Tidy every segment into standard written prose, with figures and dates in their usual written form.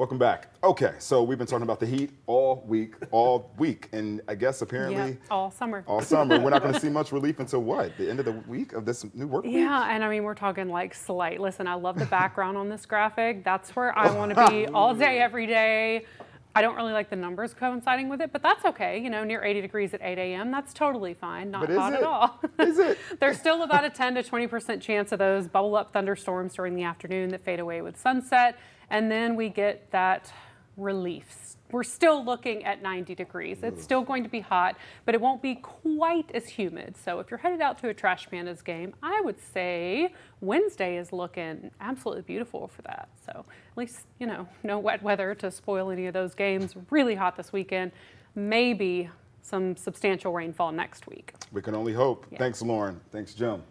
Welcome back. Okay, so we've been talking about the heat all week, and I guess apparently all summer. All summer. We're not going to see much relief until what? The end of the week of this new work week? Yeah, and I mean, we're talking like slight. Listen, I love the background on this graphic. That's where I want to be all day, every day. I don't really like the numbers coinciding with it, but that's okay. You know, near 80 degrees at 8 a.m., that's totally fine. Not hot at all. Is it? There's still about a 10 to 20% chance of those bubble up thunderstorms during the afternoon that fade away with sunset. And then we get that relief. We're still looking at 90 degrees. It's still going to be hot, but it won't be quite as humid. So if you're headed out to a Trash Pandas game, I would say Wednesday is looking absolutely beautiful for that. So at least, you know, no wet weather to spoil any of those games. Really hot this weekend. Maybe some substantial rainfall next week. We can only hope. Yeah. Thanks, Lauren. Thanks, Jim.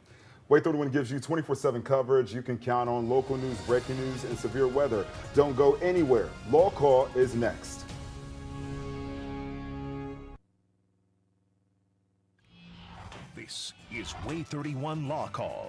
WAAY 31 gives you 24/7 coverage. You can count on local news, breaking news, and severe weather. Don't go anywhere. LawCall is next. This is WAAY 31 LawCall.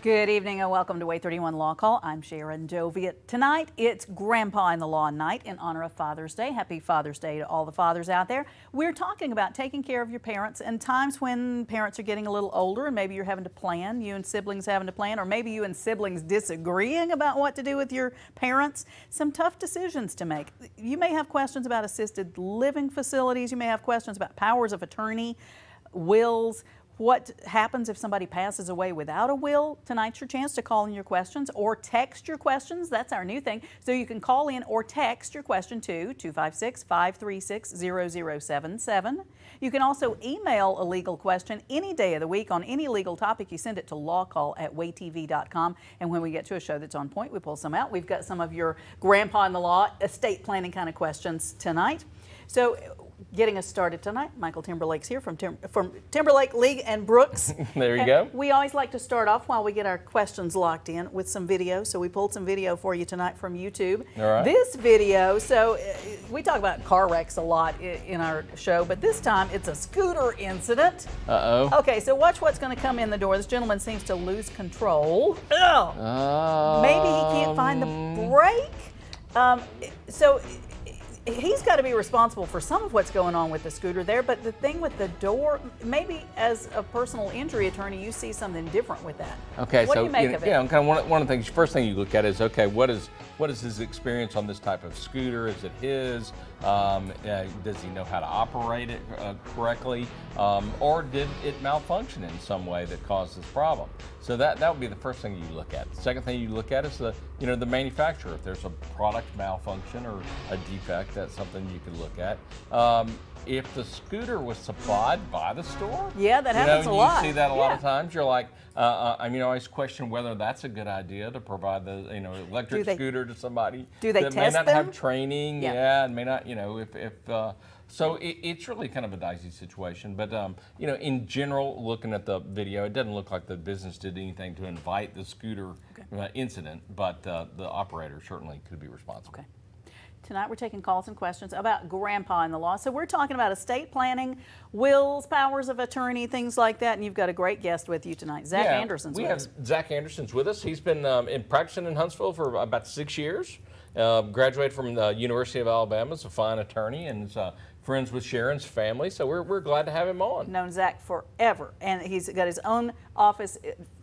Good evening and welcome to WAAY 31 LawCall. I'm Sharon Doviet. Tonight, it's Grandpa in the Law night in honor of Father's Day. Happy Father's Day to all the fathers out there. We're talking about taking care of your parents and times when parents are getting a little older and maybe you're having to plan, you and siblings having to plan, or maybe you and siblings disagreeing about what to do with your parents. Some tough decisions to make. You may have questions about assisted living facilities. You may have questions about powers of attorney, wills. What happens if somebody passes away without a will? Tonight's your chance to call in your questions or text your questions. That's our new thing. So you can call in or text your question to 256-536-0077. You can also email a legal question any day of the week on any legal topic. You send it to lawcall@waaytv.com. And when we get to a show that's on point, we pull some out. We've got some of your grandpa in the law, estate planning kind of questions tonight. So getting us started tonight, Michael Timberlake's here from Timberlake, League and Brooks. There you go. We always like to start off while we get our questions locked in with some video. So we pulled some video for you tonight from YouTube. All right. This video, so we talk about car wrecks a lot in our show, but this time it's a scooter incident. Uh-oh. Okay, so watch what's going to come in the door. This gentleman seems to lose control. Maybe he can't find the brake. So he's got to be responsible for some of what's going on with the scooter there, but the thing with the door, maybe as a personal injury attorney, you see something different with that. Okay, what so do you make of it? kind of one of the things, first thing you look at is, okay, what is his experience on this type of scooter? Is it his? Does he know how to operate it correctly? Or did it malfunction in some way that caused this problem? So that would be the first thing you look at. The second thing you look at is the manufacturer. If there's a product malfunction or a defect, that's something you could look at. If the scooter was supplied by the store, yeah, that happens a lot. You see that a lot of times. You're like, I always question whether that's a good idea to provide the electric scooter to somebody. Do they that test may not them? have training, and may not, so it's really kind of a dicey situation. But in general, looking at the video, it doesn't look like the business did anything to invite the scooter incident, but the operator certainly could be responsible. Okay. Tonight we're taking calls and questions about grandpa in the law. So we're talking about estate planning, wills, powers of attorney, things like that. And you've got a great guest with you tonight. Zach Anderson's with us. Zach Anderson's with us. He's been practicing in Huntsville for about 6 years. Graduated from the University of Alabama. Is a fine attorney and is friends with Sharon's family. So we're glad to have him on. Known Zach forever. And he's got his own office.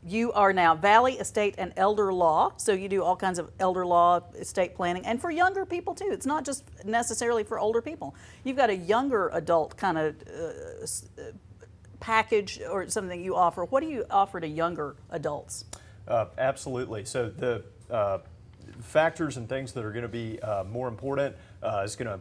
You are now Valley Estate and Elder Law. So you do all kinds of elder law, estate planning, and for younger people too. It's not just necessarily for older people. You've got a younger adult kind of package or something you offer. What do you offer to younger adults? Absolutely. So the factors and things that are going to be more important is going to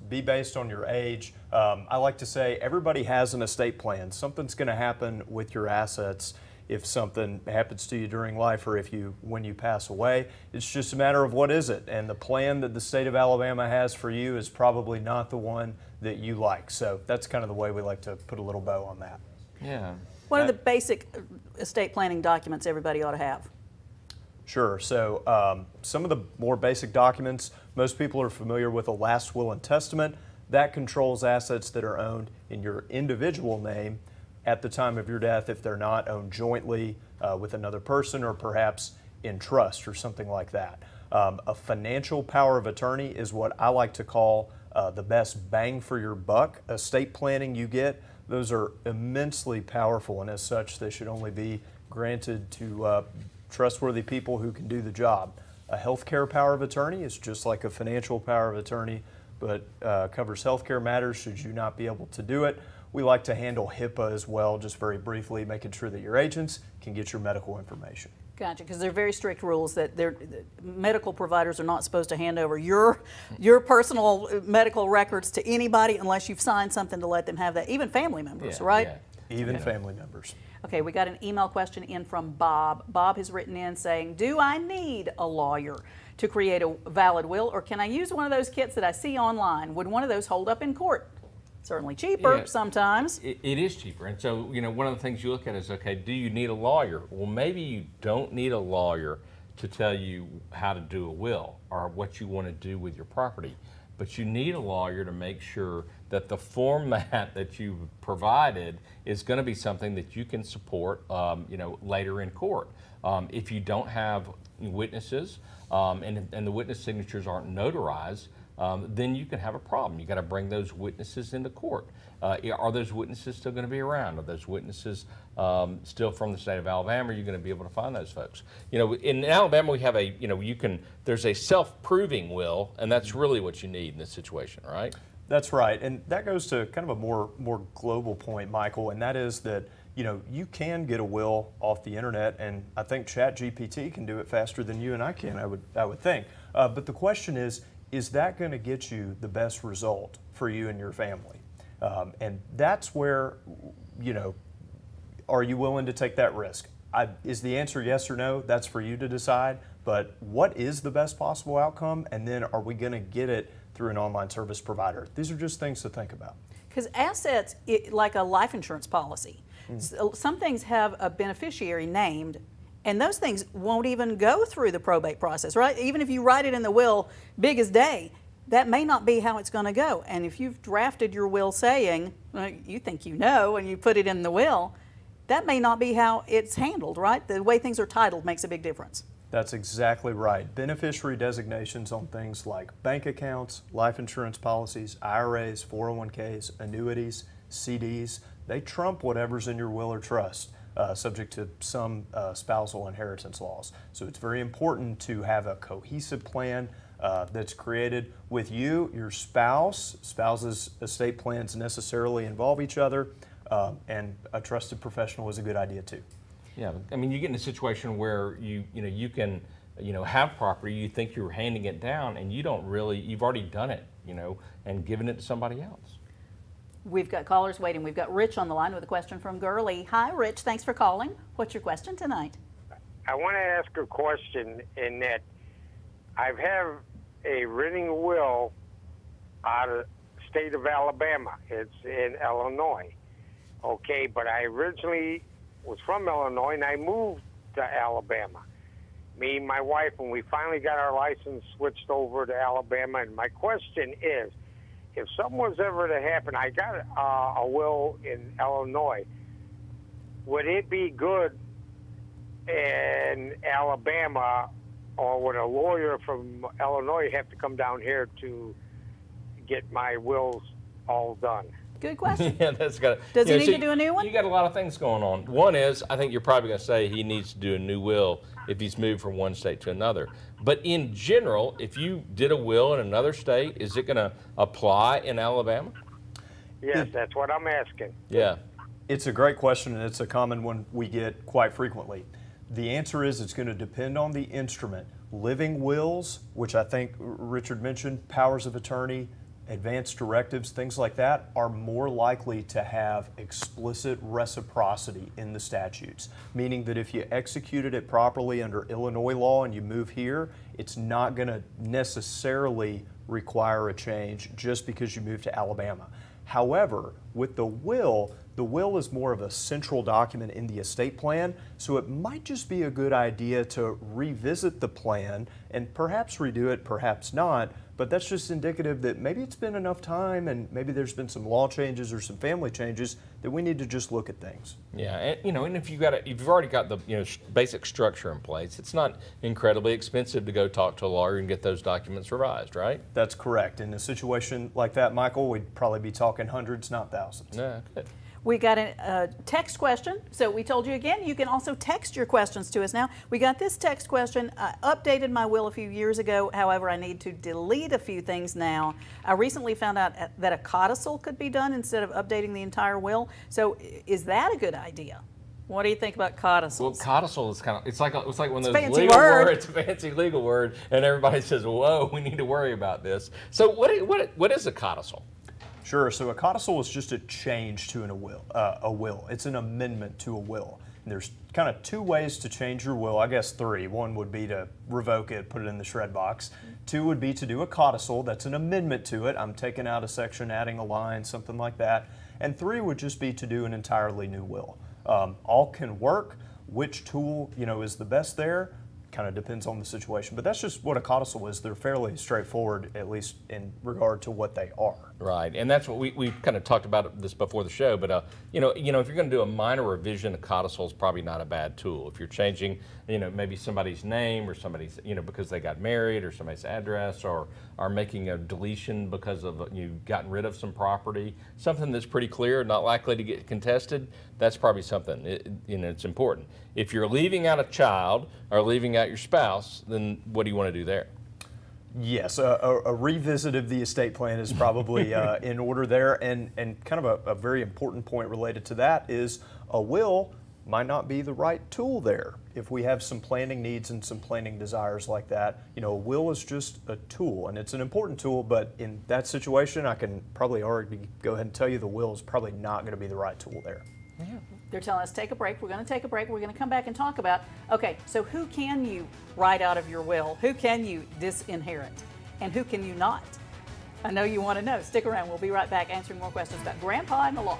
be based on your age. I like to say everybody has an estate plan. Something's going to happen with your assets if something happens to you during life or when you pass away. It's just a matter of what is it, and the plan that the state of Alabama has for you is probably not the one that you like. So that's kind of the way we like to put a little bow on that. Yeah. What are the basic estate planning documents everybody ought to have? Sure. So some of the more basic documents, most people are familiar with a last will and testament. That controls assets that are owned in your individual name at the time of your death if they're not owned jointly with another person or perhaps in trust or something like that. A financial power of attorney is what I like to call the best bang for your buck. Estate planning you get, those are immensely powerful, and as such, they should only be granted to trustworthy people who can do the job. A healthcare power of attorney is just like a financial power of attorney, but covers healthcare matters should you not be able to do it. We like to handle HIPAA as well, just very briefly, making sure that your agents can get your medical information. Gotcha, because there are very strict rules that medical providers are not supposed to hand over your personal medical records to anybody unless you've signed something to let them have that, even family members, right? Yeah. Even family members. Okay, we got an email question in from Bob. Bob has written in saying, do I need a lawyer to create a valid will, or can I use one of those kits that I see online? Would one of those hold up in court? Certainly cheaper sometimes. It is cheaper. And so, one of the things you look at is, okay, do you need a lawyer? Well, maybe you don't need a lawyer to tell you how to do a will or what you want to do with your property. But you need a lawyer to make sure that the format that you've provided is going to be something that you can support, later in court. If you don't have witnesses and the witness signatures aren't notarized, then you can have a problem. You got to bring those witnesses into court. Are those witnesses still going to be around? Are those witnesses still from the state of Alabama? Are you going to be able to find those folks? In Alabama we have there's a self-proving will, and that's really what you need in this situation, right? That's right, and that goes to kind of a more global point, Michael, and that is that you can get a will off the internet, and I think ChatGPT can do it faster than you and I can. I would think. But the question is that going to get you the best result for you and your family? And that's where, are you willing to take that risk? Is the answer yes or no? That's for you to decide. But what is the best possible outcome? And then are we going to get it through an online service provider? These are just things to think about. Because assets, like a life insurance policy, some things have a beneficiary named, and those things won't even go through the probate process, right? Even if you write it in the will big as day, that may not be how it's going to go. And if you've drafted your will saying, you think and you put it in the will, that may not be how it's handled, right? The way things are titled makes a big difference. That's exactly right. Beneficiary designations on things like bank accounts, life insurance policies, IRAs, 401ks, annuities, CDs, they trump whatever's in your will or trust, subject to some spousal inheritance laws. So it's very important to have a cohesive plan that's created with you, your spouse. Spouses' estate plans necessarily involve each other, and a trusted professional is a good idea too. Yeah, I mean, you get in a situation where you can have property, you think you're handing it down, and you've already done it, and given it to somebody else. We've got callers waiting. We've got Rich on the line with a question from Gurley. Hi, Rich. Thanks for calling. What's your question tonight? I want to ask a question in that I have a written will out of the state of Alabama. It's in Illinois. Okay, but I originally was from Illinois and I moved to Alabama. Me and my wife, and we finally got our license switched over to Alabama. And my question is, if something was ever to happen, I got a will in Illinois, would it be good in Alabama, or would a lawyer from Illinois have to come down here to get my wills all done? Good question. Yeah, that's got. Does he need to do a new one? You got a lot of things going on. One is, I think you're probably going to say he needs to do a new will if he's moved from one state to another. But in general, if you did a will in another state, is it going to apply in Alabama? Yes, that's what I'm asking. Yeah. It's a great question, and it's a common one we get quite frequently. The answer is it's going to depend on the instrument. Living wills, which I think Richard mentioned, powers of attorney, advanced directives, things like that, are more likely to have explicit reciprocity in the statutes, meaning that if you executed it properly under Illinois law and you move here, it's not going to necessarily require a change just because you move to Alabama. However, with the will The will is more of a central document in the estate plan, so it might just be a good idea to revisit the plan and perhaps redo it, perhaps not. But that's just indicative that maybe it's been enough time and maybe there's been some law changes or some family changes that we need to just look at things. Yeah, and, and if you've already got the basic structure in place, it's not incredibly expensive to go talk to a lawyer and get those documents revised, right? That's correct. In a situation like that, Michael, we'd probably be talking hundreds, not thousands. Yeah, good. We got a text question. So we told you again, you can also text your questions to us now. We got this text question. I updated my will a few years ago. However, I need to delete a few things now. I recently found out that a codicil could be done instead of updating the entire will. So is that a good idea? What do you think about codicils? Well, codicil is it's like one of those fancy legal word. words. It's a fancy legal word, and everybody says, "Whoa, we need to worry about this." So what is a codicil? Sure. So a codicil is just a change to a will. It's an amendment to a will. And there's kind of two ways to change your will. I guess three. One would be to revoke it, put it in the shred box. Two would be to do a codicil. That's an amendment to it. I'm taking out a section, adding a line, something like that. And three would just be to do an entirely new will. All can work. Which tool is the best there? Kind of depends on the situation, but that's just what a codicil is. They're fairly straightforward, at least in regard to what they are. Right, and that's what we kind of talked about this before the show. But if you're going to do a minor revision, a codicil is probably not a bad tool. If you're changing, maybe somebody's name or somebody's, because they got married, or somebody's address, or are making a deletion because of you've gotten rid of some property, something that's pretty clear, not likely to get contested. That's probably something it's important. If you're leaving out a child or leaving out your spouse, then what do you want to do there? Yes, a revisit of the estate plan is probably in order there, and kind of a very important point related to that is a will might not be the right tool there. If we have some planning needs and some planning desires like that, a will is just a tool, and it's an important tool, but in that situation, I can probably already go ahead and tell you the will is probably not going to be the right tool there. Yeah. They're telling us take a break. We're going to take a break. We're going to come back and talk about, okay, so who can you write out of your will? Who can you disinherit? And who can you not? I know you want to know. Stick around. We'll be right back answering more questions about Grandpa and the law.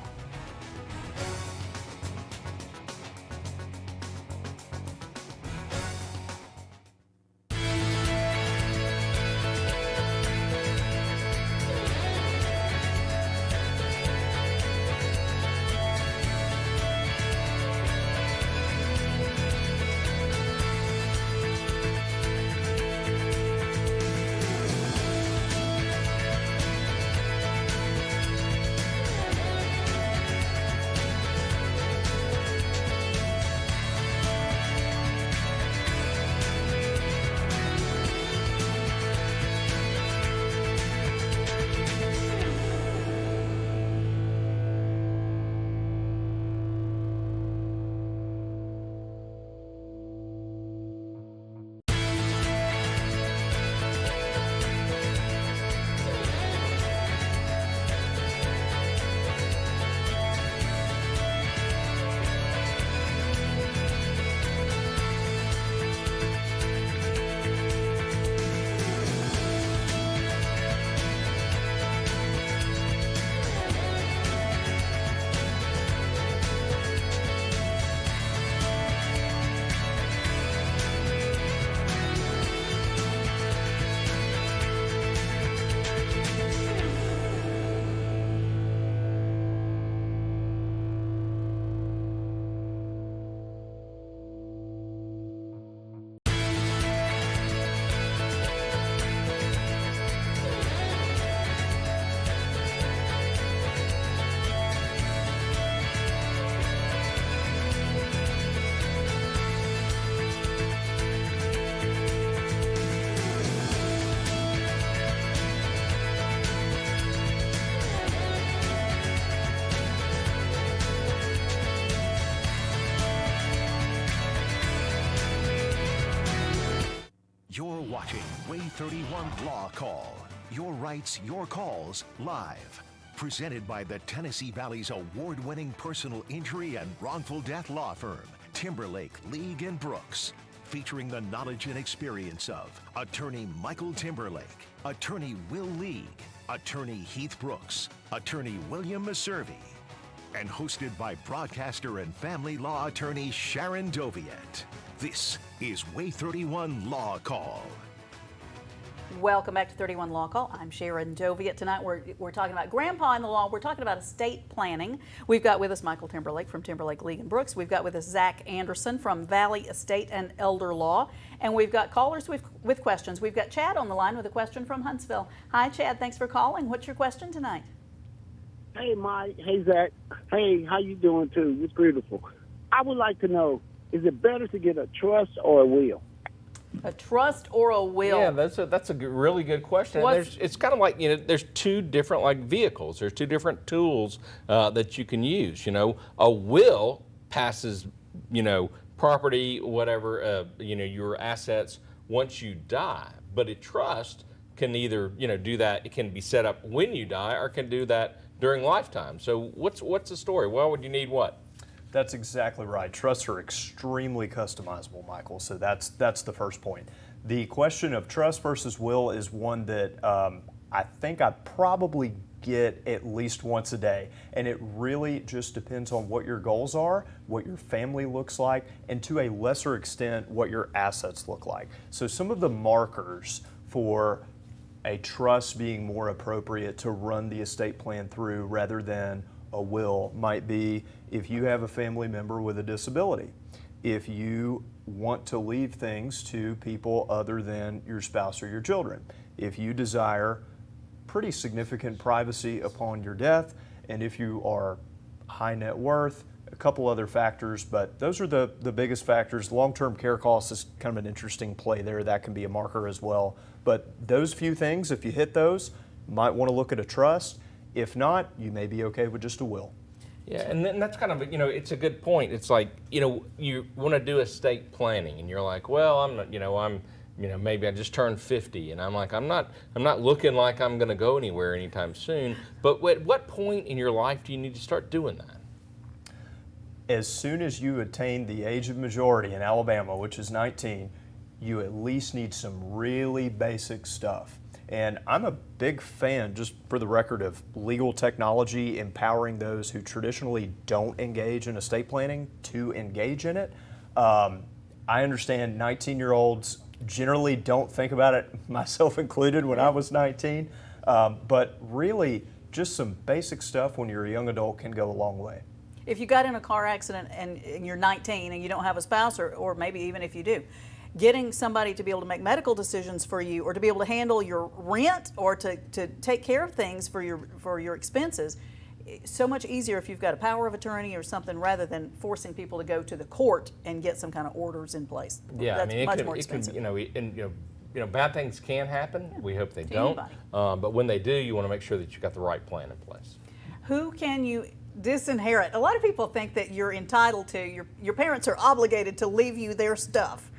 You're watching WAAY 31 Law Call. Your rights, your calls, live. Presented by the Tennessee Valley's award-winning personal injury and wrongful death law firm, Timberlake, League & Brooks. Featuring the knowledge and experience of Attorney Michael Timberlake, Attorney Will League, Attorney Heath Brooks, Attorney William Maservi. and hosted by broadcaster and family law attorney Sharon Doviet. This is WAAY 31 Law Call. Welcome back to 31 Law Call. I'm Sharon Doviet. Tonight we're talking about Grandpa in the Law. We're talking about estate planning. We've got with us Michael Timberlake from Timberlake, League & Brooks. We've got with us Zach Anderson from Valley Estate and Elder Law. And we've got callers with questions. We've got Chad on the line with a question from Huntsville. Hi, Chad. Thanks for calling. What's your question tonight? Hey, Mike. Hey, Zach. Hey, how you doing, too? It's beautiful. I would like to know, is it better to get a trust or a will? A trust or a will? Yeah, that's a really good question. It's kind of like, there's two different vehicles. There's two different tools that you can use. A will passes, property, whatever, your assets once you die. But a trust can either, do that. It can be set up when you die, or can do that during lifetime. So what's the story? Why would you need what? That's exactly right. Trusts are extremely customizable, Michael, so that's the first point. The question of trust versus will is one that I think I probably get at least once a day, and it really just depends on what your goals are, what your family looks like, and to a lesser extent, what your assets look like. So some of the markers for a trust being more appropriate to run the estate plan through rather than a will might be if you have a family member with a disability, if you want to leave things to people other than your spouse or your children, if you desire pretty significant privacy upon your death, and if you are high net worth, a couple other factors, but those are the biggest factors. Long-term care costs is kind of an interesting play there. That can be a marker as well. But those few things, if you hit those, you might want to look at a trust. If not, you may be okay with just a will. Yeah, and then that's kind of, it's a good point. It's like, you want to do estate planning, and you're like, well, I'm not, maybe I just turned 50, and I'm like, I'm not looking like I'm going to go anywhere anytime soon. But at what point in your life do you need to start doing that? As soon as you attain the age of majority in Alabama, which is 19, you at least need some really basic stuff. And I'm a big fan, just for the record, of legal technology empowering those who traditionally don't engage in estate planning to engage in it. I understand 19-year-olds generally don't think about it, myself included, when I was 19. But really, just some basic stuff when you're a young adult can go a long way. If you got in a car accident and you're 19 and you don't have a spouse, or maybe even if you do, getting somebody to be able to make medical decisions for you, or to be able to handle your rent, or to take care of things for your expenses, so much easier if you've got a power of attorney or something, rather than forcing people to go to the court and get some kind of orders in place. Yeah, that's much more expensive. Bad things can happen. We hope they don't. But when they do, you want to make sure that you've got the right plan in place. Who can you disinherit? A lot of people think that you're entitled to, your parents are obligated to leave you their stuff.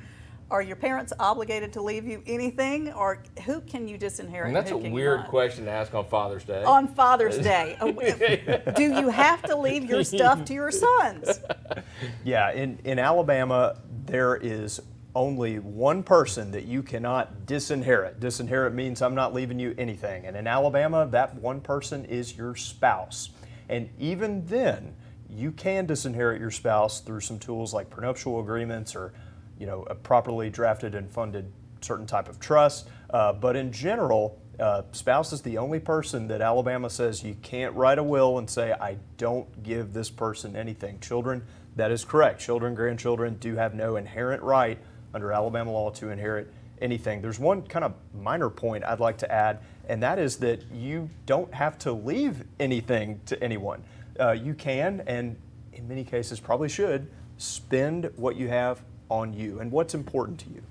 Are your parents obligated to leave you anything, or who can you disinherit? And that's a weird question to ask on Father's Day. On Father's Day. Do you have to leave your stuff to your sons? Yeah, in Alabama, there is only one person that you cannot disinherit. Disinherit means I'm not leaving you anything. And in Alabama, that one person is your spouse. And even then, you can disinherit your spouse through some tools like prenuptial agreements, or a properly drafted and funded certain type of trust. But in general, spouse is the only person that Alabama says you can't write a will and say, I don't give this person anything. Children, that is correct. Children, grandchildren do have no inherent right under Alabama law to inherit anything. There's one kind of minor point I'd like to add, and that is that you don't have to leave anything to anyone. You can, and in many cases probably should, spend what you have on you and what's important to you.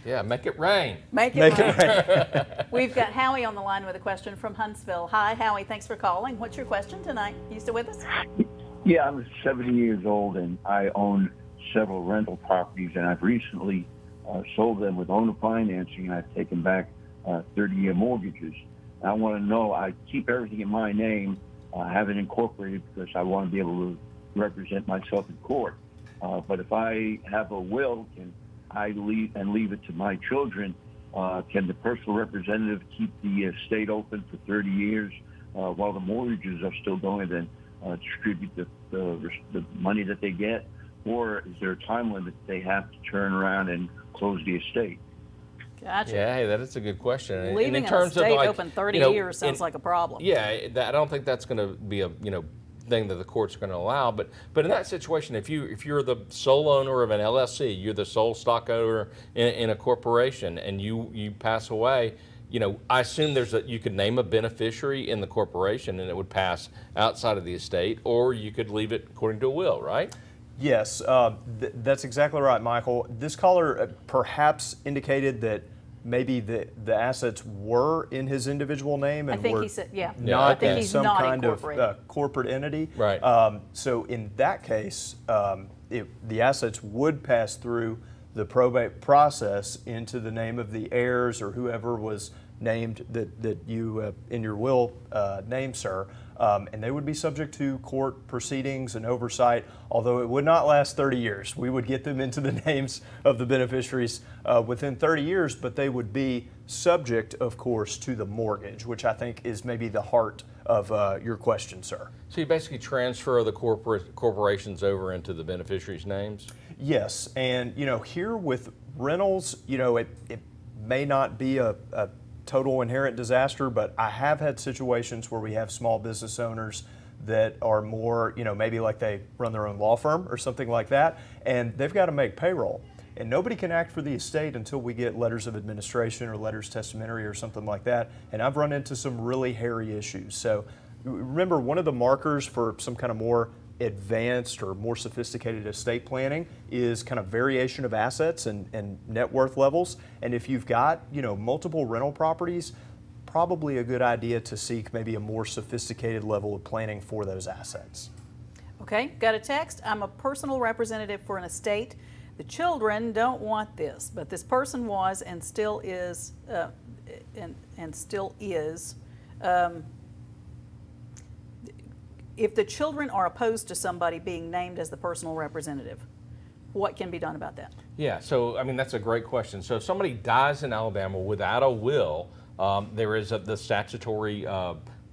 Yeah, make it rain. Make it rain. We've got Howie on the line with a question from Huntsville. Hi, Howie. Thanks for calling. What's your question tonight? You still with us? Yeah, I'm 70 years old, and I own several rental properties, and I've recently sold them with owner financing, and I've taken back 30-year mortgages. I want to know, I keep everything in my name. I have it incorporated because I want to be able to represent myself in court. But if I have a will, can I leave it to my children? Can the personal representative keep the estate open for 30 years while the mortgages are still going? Then distribute the money that they get, or is there a time limit they have to turn around and close the estate? Gotcha. Yeah, hey, that is a good question. And Leaving in an terms of estate like, open 30 you know, years sounds like a problem. Yeah, I don't think that's going to be a thing that the court's going to allow. But in that situation, if you're the sole owner of an LLC, you're the sole stock owner in a corporation, and you pass away, I assume you could name a beneficiary in the corporation, and it would pass outside of the estate, or you could leave it according to a will, right? Yes, that's exactly right, Michael. This caller perhaps indicated that maybe the assets were in his individual name and I think were he said, yeah. not I think in he's some not kind of incorporated. corporate entity. Right. So in that case, the assets would pass through the probate process into the name of the heirs or whoever was named that you in your will name, sir. And they would be subject to court proceedings and oversight, although it would not last 30 years. We would get them into the names of the beneficiaries within 30 years, but they would be subject, of course, to the mortgage, which I think is maybe the heart of your question, sir. So you basically transfer the corporations over into the beneficiaries' names? Yes, and here with rentals, it may not be a total inherent disaster, but I have had situations where we have small business owners that are more, maybe like they run their own law firm or something like that, and they've got to make payroll. And nobody can act for the estate until we get letters of administration or letters testamentary or something like that. And I've run into some really hairy issues. So remember, one of the markers for some kind of more advanced or more sophisticated estate planning is kind of variation of assets and net worth levels. And if you've got, multiple rental properties, probably a good idea to seek maybe a more sophisticated level of planning for those assets. Okay, got a text. I'm a personal representative for an estate. The children don't want this, but this person was and still is, if the children are opposed to somebody being named as the personal representative, what can be done about that? Yeah, so that's a great question. So if somebody dies in Alabama without a will, there is the statutory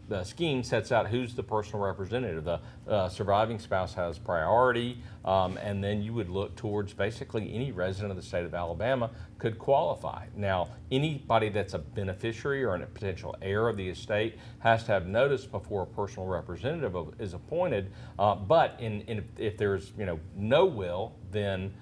the scheme sets out who's the personal representative. The surviving spouse has priority, and then you would look towards basically any resident of the state of Alabama could qualify. Now, anybody that's a beneficiary or a potential heir of the estate has to have notice before a personal representative is appointed. But if there's no will, then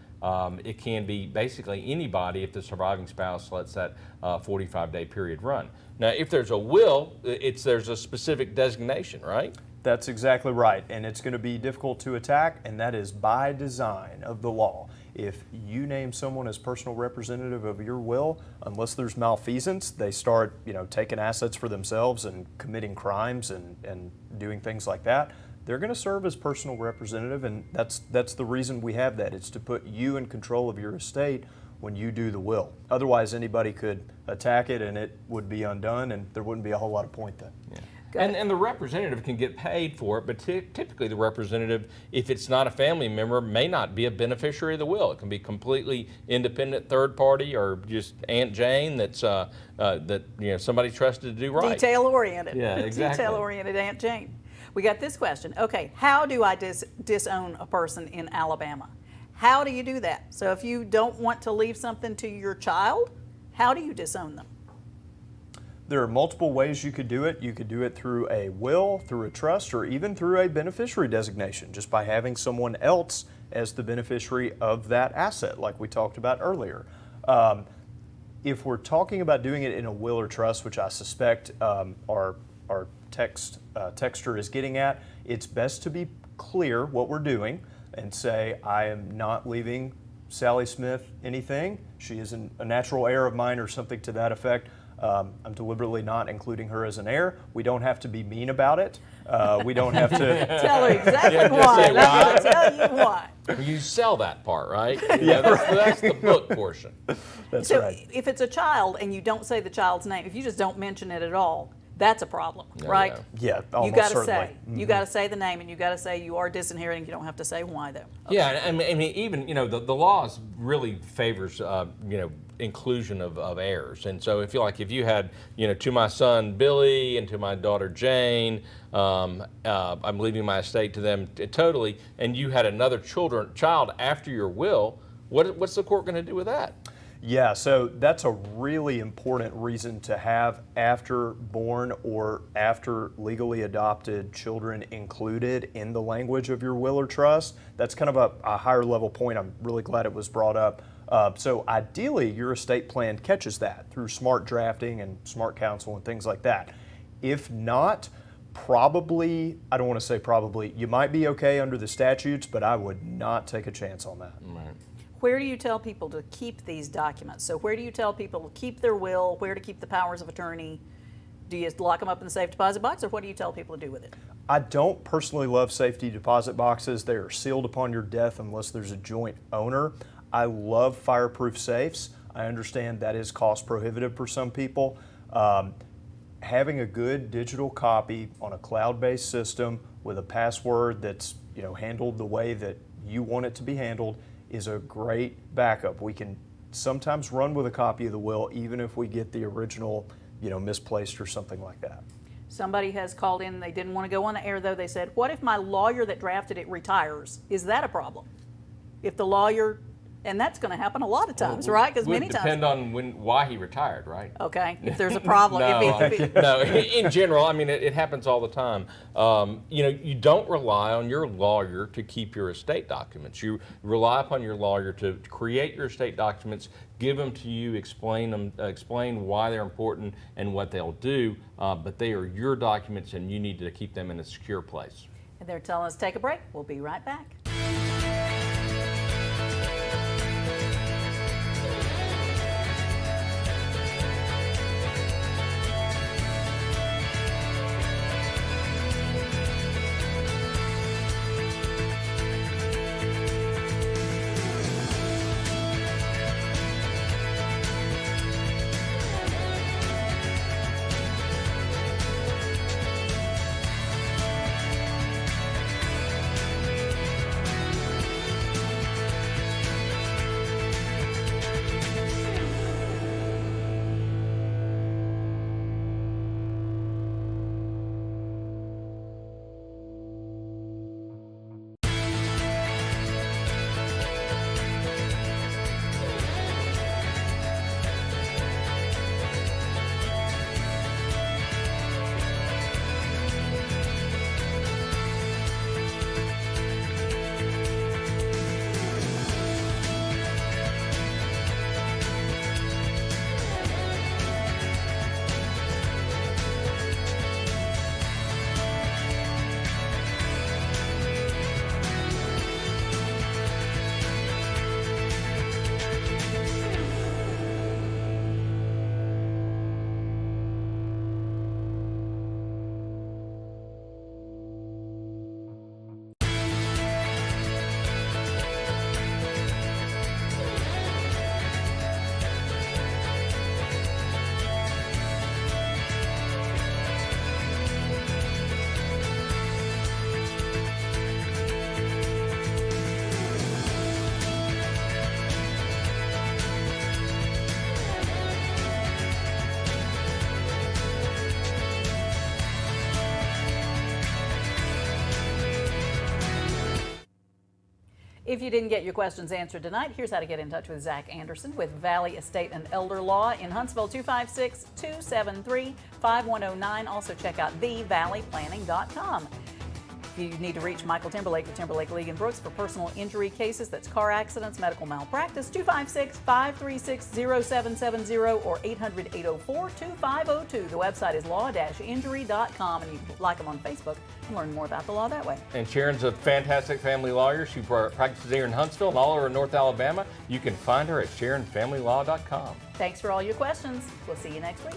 it can be basically anybody if the surviving spouse lets that 45-day period run. Now, if there's a will, there's a specific designation, right? That's exactly right, and it's going to be difficult to attack, and that is by design of the law. If you name someone as personal representative of your will, unless there's malfeasance, they start taking assets for themselves and committing crimes and doing things like that, they're going to serve as personal representative, and that's the reason we have that. It's to put you in control of your estate when you do the will. Otherwise, anybody could attack it and it would be undone, and there wouldn't be a whole lot of point then. Yeah. And the representative can get paid for it, but typically the representative, if it's not a family member, may not be a beneficiary of the will. It can be completely independent third party or just Aunt Jane that's somebody trusted to do right. Detail oriented. Yeah, exactly. Detail oriented Aunt Jane. We got this question. Okay, how do I disown a person in Alabama? How do you do that? So if you don't want to leave something to your child, how do you disown them? There are multiple ways you could do it. You could do it through a will, through a trust, or even through a beneficiary designation, just by having someone else as the beneficiary of that asset, like we talked about earlier. If we're talking about doing it in a will or trust, which I suspect our texter is getting at, it's best to be clear what we're doing and say, I am not leaving Sally Smith anything. She is a natural heir of mine or something to that effect. I'm deliberately not including her as an heir. We don't have to be mean about it. We don't have to tell her exactly why. I'm going to tell you why. You sell that part, right? Yeah, that's the book portion. That's so right. If it's a child and you don't say the child's name, if you just don't mention it at all, that's a problem, right? Yeah, almost you got to certainly. say, you got to say the name, and you got to say you are disinheriting. You don't have to say why though. Okay. Yeah, I mean, even the laws really favors inclusion of heirs. And so if you had, to my son Billy and to my daughter Jane, I'm leaving my estate to them totally, and you had another child after your will, what's the court going to do with that? Yeah, so that's a really important reason to have after born or after legally adopted children included in the language of your will or trust. That's kind of a higher level point. I'm really glad it was brought up. So ideally, your estate plan catches that through smart drafting and smart counsel and things like that. If not, probably, I don't want to say probably, you might be okay under the statutes, but I would not take a chance on that. Right. Where do you tell people to keep these documents? So where do you tell people to keep their will, where to keep the powers of attorney? Do you lock them up in the safe deposit box, or what do you tell people to do with it? I don't personally love safety deposit boxes. They are sealed upon your death unless there's a joint owner. I love fireproof safes. I understand that is cost prohibitive for some people. Having a good digital copy on a cloud-based system with a password that's handled the way that you want it to be handled is a great backup. We can sometimes run with a copy of the will even if we get the original misplaced or something like that. Somebody has called in, they didn't want to go on the air though. They said, what if my lawyer that drafted it retires? Is that a problem? If the lawyer, and that's going to happen a lot of times, right? Because many times. Depend on why he retired, right? Okay, if there's a problem. No, in general, I mean, it happens all the time. You don't rely on your lawyer to keep your estate documents. You rely upon your lawyer to create your estate documents, give them to you, explain why they're important and what they'll do, but they are your documents and you need to keep them in a secure place. And they're telling us to take a break. We'll be right back. If you didn't get your questions answered tonight, here's how to get in touch with Zach Anderson with Valley Estate and Elder Law in Huntsville, 256-273-5109. Also check out thevalleyplanning.com. If you need to reach Michael Timberlake with Timberlake League and Brooks for personal injury cases, that's car accidents, medical malpractice, 256-536-0770 or 800-804-2502. The website is law-injury.com, and you can like them on Facebook and learn more about the law that way. And Sharon's a fantastic family lawyer. She practices here in Huntsville and all over North Alabama. You can find her at SharonFamilyLaw.com. Thanks for all your questions. We'll see you next week.